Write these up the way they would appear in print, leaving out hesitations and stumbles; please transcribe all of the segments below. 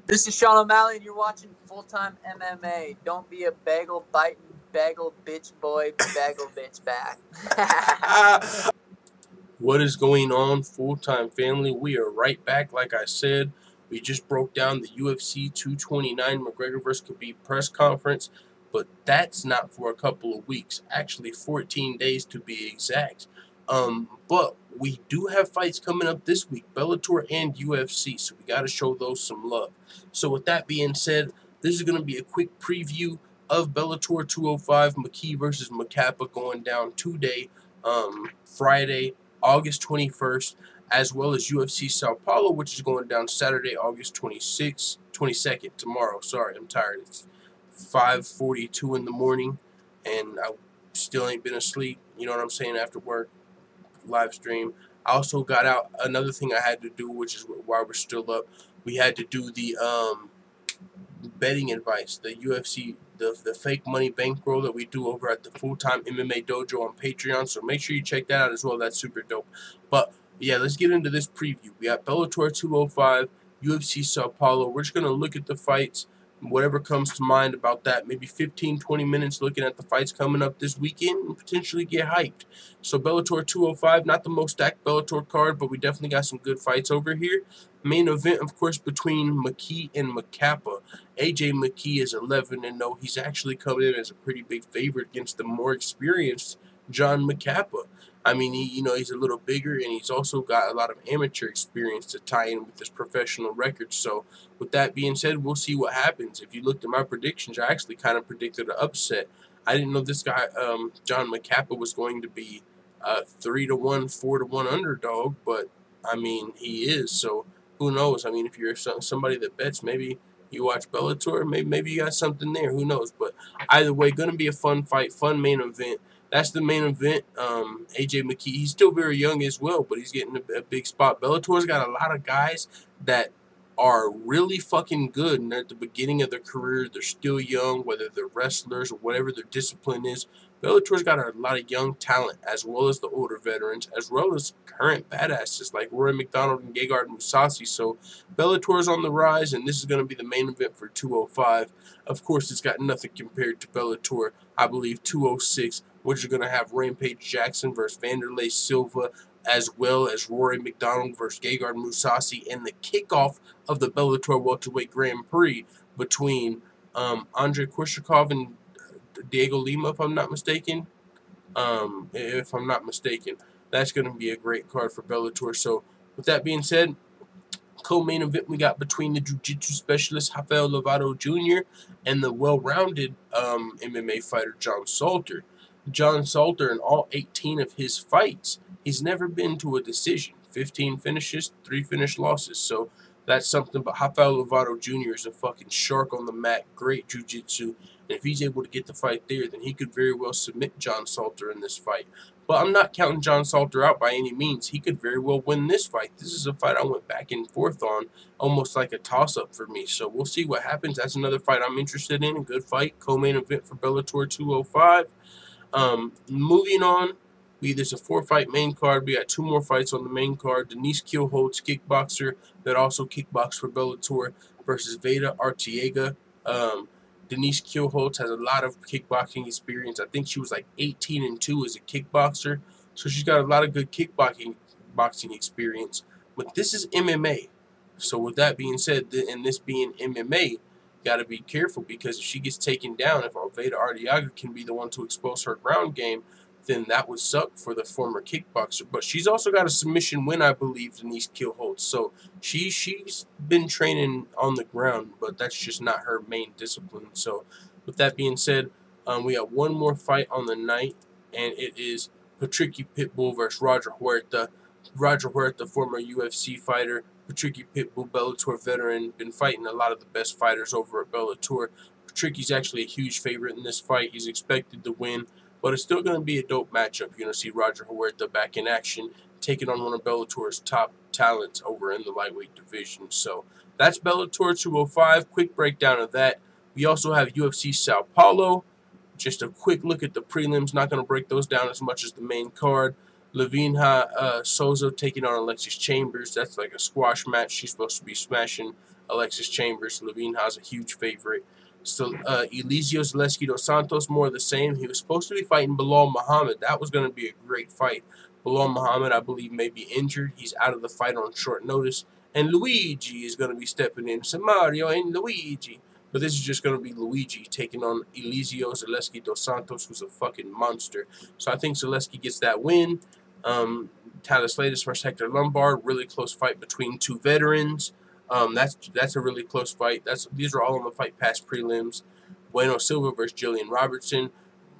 This is Sean O'Malley, and you're watching Full-Time MMA. Don't be a bagel-biting, bagel bitch boy, bagel bitch back. What is going on, Full-Time family? We are right back. Like I said, we just broke down the UFC 229 McGregor vs. Khabib press conference, but that's not for a couple of weeks. Actually, 14 days to be exact. But we do have fights coming up this week, Bellator and UFC, so we got to show those some love. So with that being said, this is going to be a quick preview of Bellator 205, McKee versus McCappa going down today, Friday, August 21st, as well as UFC Sao Paulo, which is going down Saturday, August 22nd, tomorrow. Sorry, I'm tired. It's 5:42 in the morning, and I still ain't been asleep, you know what I'm saying, after work, live stream. I also got out another thing I had to do, which is why we're still up. We had to do the betting advice, the UFC, the fake money bankroll that we do over at the Full-Time MMA Dojo on Patreon. So make sure you check that out as well. That's super dope. But yeah, let's get into this preview. We got Bellator 205, UFC Sao Paulo. We're just going to look at the fights, whatever comes to mind about that. Maybe 15-20 minutes looking at the fights coming up this weekend and potentially get hyped. So Bellator 205, not the most stacked Bellator card, but we definitely got some good fights over here. Main event, of course, between McKee and McCappa. AJ McKee is 11-0. He's actually coming in as a pretty big favorite against the more experienced John McCappa. I mean, he's a little bigger, and he's also got a lot of amateur experience to tie in with his professional record. So, with that being said, we'll see what happens. If you looked at my predictions, I actually kind of predicted an upset. I didn't know this guy, John McCappa, was going to be 3-1, 4-1 underdog, but I mean, he is. So, who knows? I mean, if you're somebody that bets, maybe you watch Bellator, maybe you got something there. Who knows? But either way, going to be a fun fight, fun main event. That's the main event. AJ McKee, he's still very young as well, but he's getting a big spot. Bellator's got a lot of guys that are really fucking good, and they're at the beginning of their career. They're still young, whether they're wrestlers or whatever their discipline is. Bellator's got a lot of young talent, as well as the older veterans, as well as current badasses like Rory McDonald and Gegard Mousasi. So Bellator's on the rise, and this is going to be the main event for 205. Of course, it's got nothing compared to Bellator, I believe, 206, which is going to have Rampage Jackson versus Vanderlei Silva, as well as Rory McDonald versus Gegard Mousasi, and the kickoff of the Bellator Welterweight Grand Prix between Andrei Korshakov and Diego Lima, if I'm not mistaken. That's going to be a great card for Bellator. So, with that being said, co-main event we got between the jiu-jitsu specialist Rafael Lovato Jr. and the well-rounded MMA fighter John Salter. John Salter, in all 18 of his fights, he's never been to a decision. 15 finishes, 3 finished losses. So that's something. But Rafael Lovato Jr. is a fucking shark on the mat. Great jiu-jitsu. And if he's able to get the fight there, then he could very well submit John Salter in this fight. But I'm not counting John Salter out by any means. He could very well win this fight. This is a fight I went back and forth on, almost like a toss-up for me. So we'll see what happens. That's another fight I'm interested in. A good fight. Co-main event for Bellator 205. Moving on, there's a 4-fight main card. We got 2 more fights on the main card. Denise Kielholtz, kickboxer that also kickboxed for Bellator, versus Veda Arteaga. Denise Kielholtz has a lot of kickboxing experience. I think she was like 18-2 as a kickboxer, so she's got a lot of good kickboxing experience. But this is MMA, so with that being said, and this being MMA, got to be careful, because if she gets taken down, if Veda Arteaga can be the one to expose her ground game, then that would suck for the former kickboxer. But she's also got a submission win, I believe, Denise Kielholtz. So she's been training on the ground, but that's just not her main discipline. So with that being said, we have one more fight on the night, and it is Patricky Pitbull versus Roger Huerta. Roger Huerta, former UFC fighter. Patricky Pitbull, Bellator veteran, been fighting a lot of the best fighters over at Bellator. Patricky's actually a huge favorite in this fight. He's expected to win, but it's still going to be a dope matchup. You're going to see Roger Huerta back in action, taking on one of Bellator's top talents over in the lightweight division. So that's Bellator 205. Quick breakdown of that. We also have UFC Sao Paulo. Just a quick look at the prelims. Not going to break those down as much as the main card. Levinha Souza taking on Alexis Chambers. That's like a squash match. She's supposed to be smashing Alexis Chambers. Levinha's a huge favorite. So Eliseo Zaleski dos Santos, more of the same. He was supposed to be fighting Bilal Muhammad. That was going to be a great fight. Bilal Muhammad, I believe, may be injured. He's out of the fight on short notice. And Luigi is going to be stepping in. So Mario and Luigi. But this is just going to be Luigi taking on Eliseo Zaleski dos Santos, who's a fucking monster. So I think Zaleski gets that win. Tyler Slatus versus Hector Lombard, really close fight between two veterans. That's a really close fight. These are all on the Fight Pass prelims. Bueno Silva versus Jillian Robertson.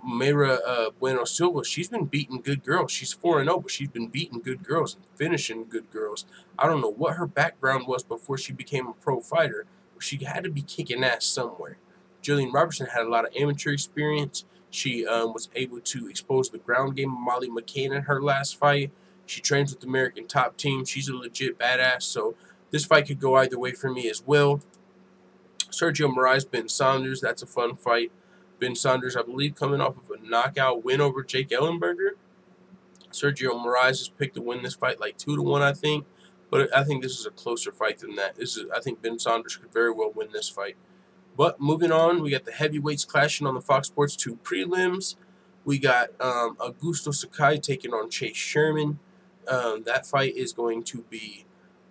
Mayra Bueno Silva, she's been beating good girls. She's 4-0, but she's been beating good girls and finishing good girls. I don't know what her background was before she became a pro fighter, but she had to be kicking ass somewhere. Jillian Robertson had a lot of amateur experience. She was able to expose the ground game of Molly McCann in her last fight. She trains with the American Top Team. She's a legit badass, so this fight could go either way for me as well. Sergio Moraes, Ben Saunders, that's a fun fight. Ben Saunders, I believe, coming off of a knockout win over Jake Ellenberger. Sergio Moraes has picked to win this fight like 2-1, I think. But I think this is a closer fight than that. I think Ben Saunders could very well win this fight. But moving on, we got the heavyweights clashing on the Fox Sports 2 prelims. We got Augusto Sakai taking on Chase Sherman. That fight is going to be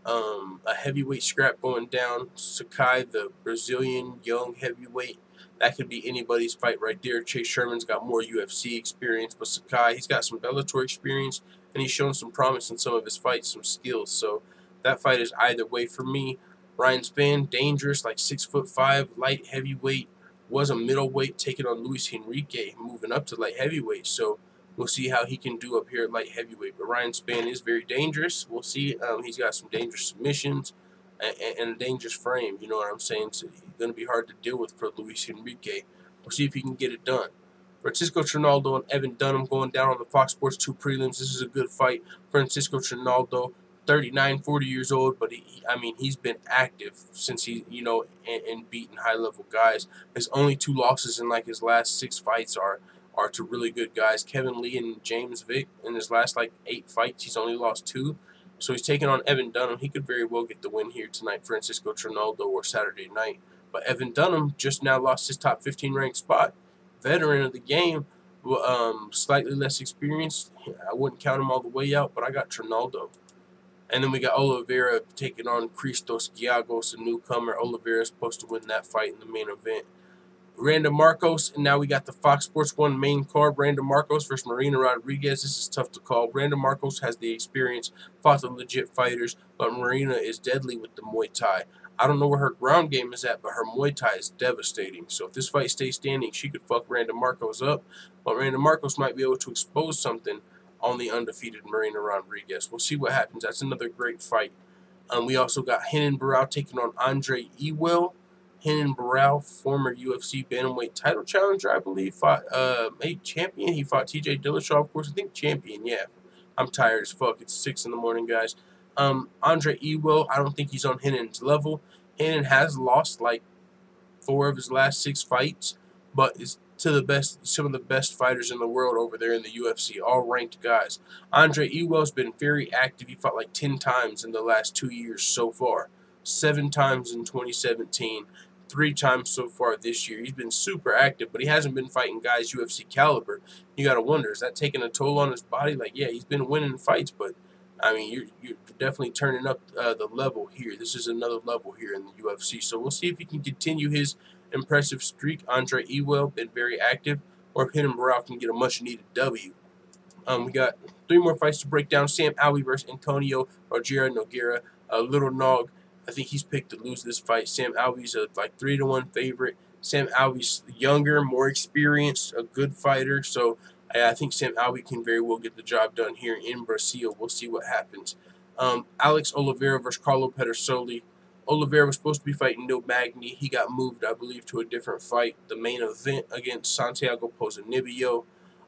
a heavyweight scrap going down. Sakai, the Brazilian young heavyweight, that could be anybody's fight right there. Chase Sherman's got more UFC experience, but Sakai, he's got some Bellator experience, and he's shown some promise in some of his fights, some skills. So that fight is either way for me. Ryan Spann, dangerous, like 6'5", light heavyweight, was a middleweight, taking on Luis Henrique, moving up to light heavyweight. So we'll see how he can do up here at light heavyweight. But Ryan Spann is very dangerous. We'll see. He's got some dangerous submissions and a dangerous frame. You know what I'm saying? So he's going to be hard to deal with for Luis Henrique. We'll see if he can get it done. Francisco Trinaldo and Evan Dunham going down on the Fox Sports 2 prelims. This is a good fight. Francisco Trinaldo, 39, 40 years old, but he's been active since he, and beating high-level guys. His only 2 losses in like his last 6 fights are to really good guys. Kevin Lee and James Vick in his last 8 fights, he's only lost 2. So he's taking on Evan Dunham. He could very well get the win here tonight, Francisco Trinaldo, or Saturday night. But Evan Dunham just now lost his top 15 ranked spot. Veteran of the game, slightly less experienced. I wouldn't count him all the way out, but I got Trinaldo. And then we got Oliveira taking on Christos Giagos, a newcomer. Oliveira's supposed to win that fight in the main event. Randa Marcos, and now we got the Fox Sports 1 main card. Randa Marcos versus Marina Rodriguez. This is tough to call. Randa Marcos has the experience, fought the legit fighters, but Marina is deadly with the Muay Thai. I don't know where her ground game is at, but her Muay Thai is devastating. So if this fight stays standing, she could fuck Randa Marcos up. But Randa Marcos might be able to expose something on the undefeated Marina Rodriguez. We'll see what happens. That's another great fight. We also got Renan Barão taking on Andre Ewell. Renan Barão, former UFC bantamweight title challenger, I believe, fought champion. He fought TJ Dillashaw, of course. I think champion, yeah. I'm tired as fuck. It's 6 in the morning, guys. Andre Ewell, I don't think he's on Renan's level. Renan has lost 4 of his last 6 fights, but is some of the best fighters in the world over there in the UFC, all ranked guys. Andre Ewell's been very active. He fought 10 times in the last 2 years so far. 7 times in 2017, 3 times so far this year. He's been super active, but he hasn't been fighting guys UFC caliber. You got to wonder, is that taking a toll on his body? Yeah, he's been winning fights, but you're definitely turning up the level here. This is another level here in the UFC. So we'll see if he can continue his impressive streak. Andre Ewell been very active, or if Renan Barão can get a much-needed W. We got 3 more fights to break down. Sam Alvey versus Antonio Rogério Nogueira. Little Nog, I think he's picked to lose this fight. Sam Alvey's a 3-1 favorite. Sam Alvey's younger, more experienced, a good fighter. So I think Sam Alvey can very well get the job done here in Brazil. We'll see what happens. Alex Oliveira versus Carlo Pedersoli. Oliveira was supposed to be fighting Neil Magny. He got moved, I believe, to a different fight, the main event against Santiago Ponzinibbio.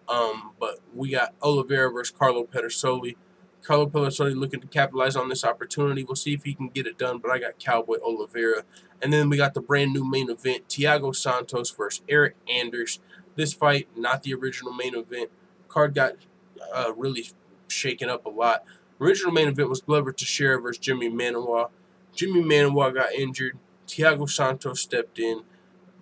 But we got Oliveira versus Carlo Pedersoli. Carlo Pedersoli looking to capitalize on this opportunity. We'll see if he can get it done, but I got Cowboy Oliveira. And then we got the brand new main event, Thiago Santos versus Eryk Anders. This fight, not the original main event. Card got really shaken up a lot. Original main event was Glover Teixeira versus Jimmy Manuwa. Jimmy Manuwa got injured. Thiago Santos stepped in,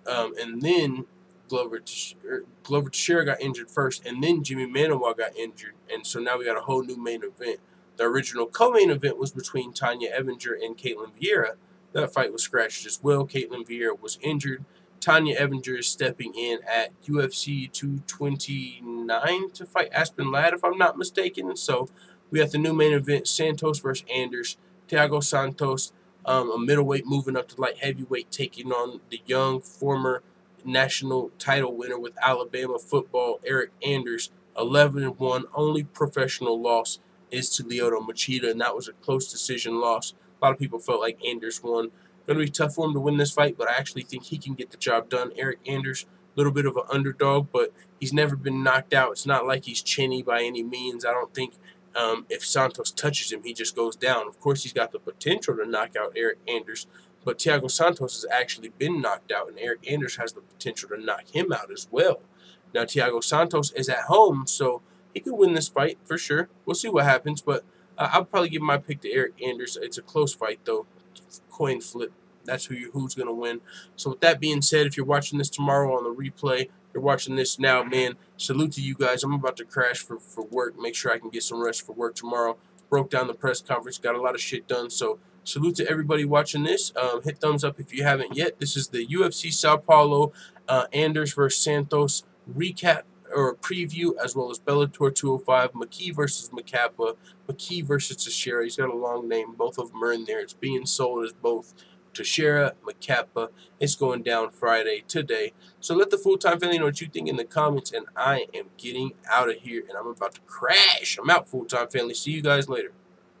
and then Glover Teixeira got injured first, and then Jimmy Manuwa got injured, and so now we got a whole new main event. The original co-main event was between Tanya Evinger and Caitlin Vieira. That fight was scratched as well. Caitlin Vieira was injured. Tanya Evinger is stepping in at UFC 229 to fight Aspen Ladd, if I'm not mistaken. So we have the new main event, Santos versus Anders. Thiago Santos, a middleweight moving up to light heavyweight, taking on the young former national title winner with Alabama football, Eryk Anders. 11-1, only professional loss is to Lyoto Machida, and that was a close decision loss. A lot of people felt like Anders won. Going to be tough for him to win this fight, but I actually think he can get the job done. Eryk Anders, a little bit of an underdog, but he's never been knocked out. It's not like he's chinny by any means. I don't think if Santos touches him, he just goes down. Of course, he's got the potential to knock out Eryk Anders, but Thiago Santos has actually been knocked out, and Eryk Anders has the potential to knock him out as well. Now, Thiago Santos is at home, so he could win this fight for sure. We'll see what happens, but I'll probably give my pick to Eryk Anders. It's a close fight, though. Coin flip. That's who's going to win. So with that being said, if you're watching this tomorrow on the replay, you're watching this now, man, salute to you guys. I'm about to crash for work. Make sure I can get some rest for work tomorrow. Broke down the press conference. Got a lot of shit done. So salute to everybody watching this. Hit thumbs up if you haven't yet. This is the UFC Sao Paulo Anders versus Santos recap or preview, as well as Bellator 205, McKee versus McKee versus Teixeira. He's got a long name. Both of them are in there. It's being sold as both Teixeira, McKee. It's going down Friday today. So let the full-time family know what you think in the comments, and I am getting out of here, and I'm about to crash. I'm out, full-time family. See you guys later.